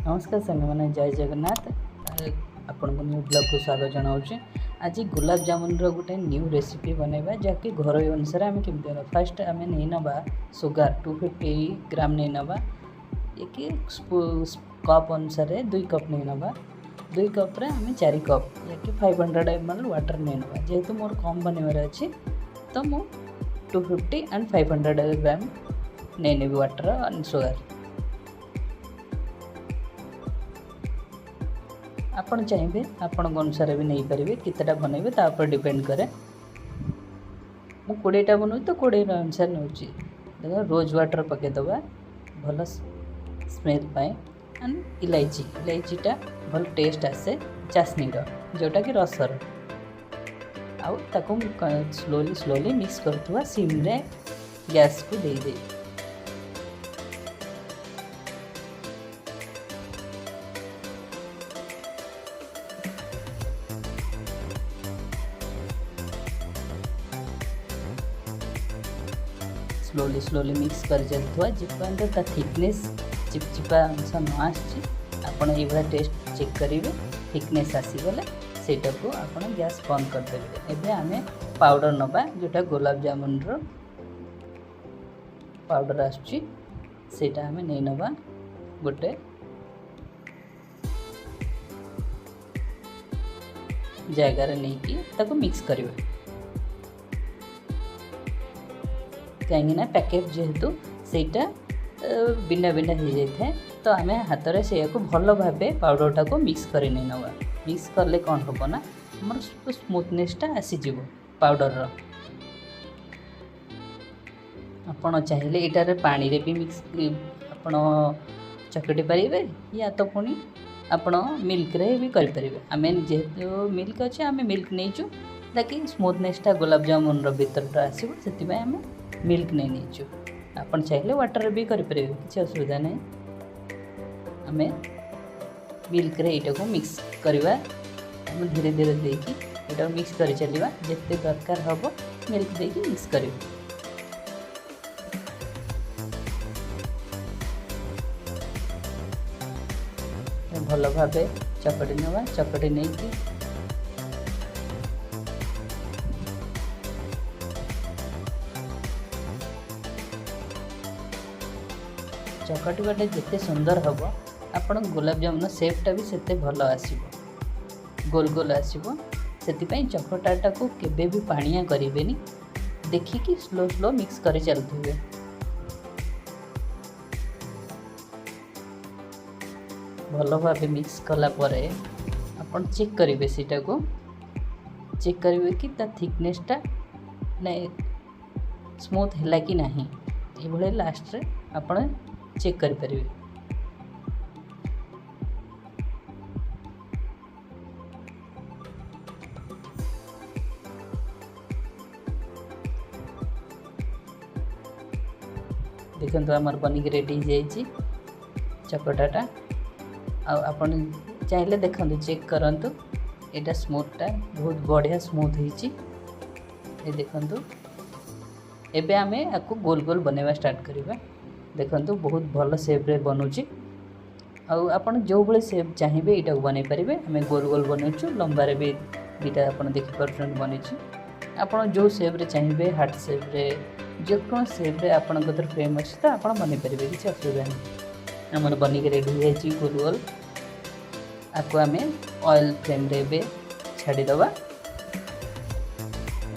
नमस्कार सांग मैंने जय जगन्नाथ आपण को न्यू ब्लॉग को स्वागत जनाऊँ। आज गुलाब जामुन गोटे न्यू रेसिपी बनैबा जहाँकि घर अनुसार आम केमती फास्ट आम नहीं नवा सुगार 250 ग्राम नहीं नवा ये कप अनुसार 2 कप नहीं नवा 2 कप रे आम 4 कप या 500 ml वाटर नहीं नवा जेहेतु मोर कम बनवार अच्छी तो मु 250 एंड 500 ग्राम नहीं नेबी वाटर एंड सुगार। आपण चाहिए आपण अनुसार भी नहीं पारे कितना बनइबे तापर डिपेंड करे। मु 20टा बनऊ तो 20 अनुसार नौ देख रोज वाटर पकईदबा भल स्मेल पाए एंड इलायचीटा भल टेस्ट आसे चाशनी जोटा कि रसर आउ स्लोली स्लोली मिक्स करथुआ सिम रे गैस को दे दे। स्लोली स्लोली मिक्स कर जाता जिपर्यंत थिकनेस चिपचिपा अंश न आसान ये टेस्ट चेक करेंगे थिकनेस आसीगले सेटा को आप गैस बंद करदे। एबे आम पाउडर नबा जोटा गुलाब जामुन रो पाउडर आसुची सेटा आम नहीं नबा गोटे जगार नहीं मिक्स करवा कहीं पैकेट जेहेतु सेटा बिना बिना हो जाए तो आम हाथ में से भल भाव पाउडरटा को मिक्स कर नहीं नवा मिक्स कले कौन हम ना आम स्मूथनेसटा आसीज पाउडर आपण चाहिए यहाँ पानी रे भी मिक्स आपण चकटी पारे या तो पुणी आपण मिल्क रे भी करें। आम जेहेतु मिल्क अच्छे आम मिल्क नहींचु ताकि स्मूथनेसटा गुलाब जामुन भीतर आसो से आम मिल्क नहीं नीचु आपन चाहिए वाटर भी करें किसी असुविधा नहीं। आम मिल्क रे को मिक्स करवा धीरे धीरे देकी यहाँ मिक्स कर चलवा जिते दरकार हम मिल्क देकी मिक्स कर भल भाव चकटी नवा चकटी नहीं चकटी बाटे जिते सुंदर हम आपण गुलाब जामुन सेपटा भी सेते भल आसीबो गोल गोल आसीबो से चकटाटा को केबे भी पानिया करें देखिकी स्लो स्लो मिक्स कर चलते भल भाव मिक्स कला परे आपण चेक करेंगे सीटा को चेक करेंगे कि ता थिकनेसटा नहीं स्मूथ है कि नहीं ये लास्ट रे आपण चेक कर पारे। देखो आमर बनिक रेडी हो जाइए चकटाटा आपन चाहिए देखो चेक करंतु एटा स्मूथटा बहुत बढ़िया स्मूथ होइछि ए देखंतु। एबे आमे आकु गोल गोल बनवा स्टार्ट करबा देखंतु बहुत भल सेप रे बनुची आपन जो बड़े सेप चाहिए यहाँ को बन पारे आम गोल गोल बनौचु लंबारे भी दुटा आप देखिपुर बनी आपड़ जो सेप रे चाहिए हार्ट सेप रे जो सेप रे आपण फ्रेम अच्छी तो आप बन पारे किसी असुविधा नहीं। आम बनिक रेडी हो जाए गोल गोल आपको आम ऑयल फ्रेम रे बे छाड़ीदबा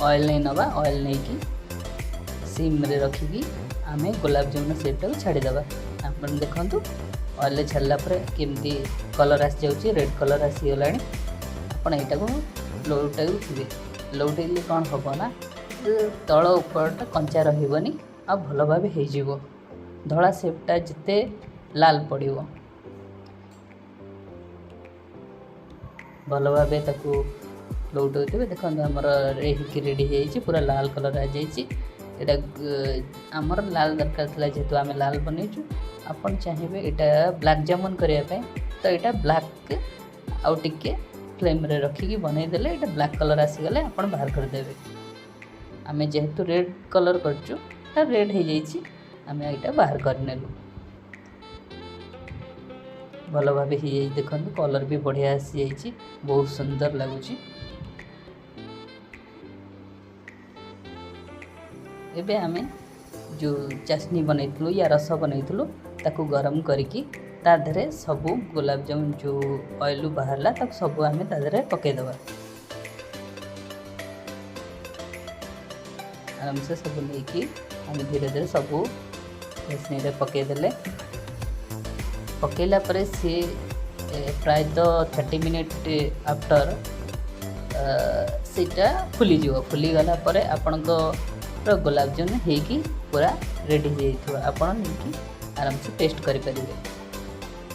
ऑयल नहीं नवा ऑयल नहीं कि सिम रे रखिकी आम गुलाब जामुन सेपटा को छाड़ीदबा आप देखु ऑयल छाड़ा केमती कलर आसी जाऊँगी रेड कलर आसीगला आपड़ यहाँ को लौटाइबे लौटेले कौन हम ना तल उपरटा कंचा रही आ भल भाव हो धड़ा सेपटा जिते लाल पड़ो भल भाव लौटे देखो आमर रेडी हो पूरा लाल कलर आ जाइए यहाँ आमर लाल दरकार था जेहेतु आम लाल बनईचु आपन चाहिए यहाँ ब्लैक जामुन करने तो यहाँ ब्लैक आउ टिके फ्लेम रे रखिकी बनईदेले यहाँ ब्लैक कलर आसीगले आप बाहर करदेवे। आम जेहेतु रेड कलर करचु रेड हो जाइए आम यहाँ बाहर करनेलु भल भाव देखो कलर भी बढ़िया आसी जाइए बहुत सुंदर लगुच। एबे आमे जो चाशनी बनईलु या रस बनईलु ताकू गरम करके ताधरे सबू गुलाब जामुन जो ऑयल बाहरला तक सबू आमे ताधरे पकईदबा। आराम से सब नहीं आम धीरे धीरे सबू चाशनी पकईदे पकईला परे सी प्राय तो 30 मिनिट आफ्टर सीटा फुलीज फुलीगला आपण गुलाब जामुन होगी पूरा रेडी हो आपड़ नहीं आराम से टेस्ट करेंगे।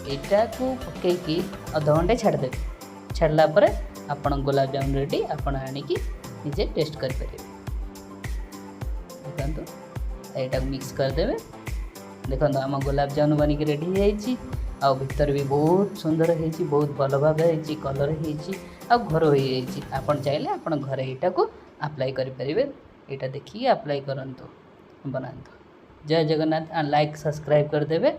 यहाँ को पकईकी अध घंटे छाड़दे छाड़ला आपण गुलाब जामुन रेडी आपण आणिकी निजे टेस्ट करेंगे। देखो यहाँ मिक्स करदे देखो आम गुलाब जामुन बनिक रेडी हो आ भीतर भी बहुत सुंदर हो बहुत भल भाव हो कलर हो घर हो आपन चाहिए आपन घर यहाँ को अप्लाई करेंगे। यहाँ देखिए अप्लाई करंतु बनातु। जय जगन्नाथ। लाइक सब्सक्राइब करदे।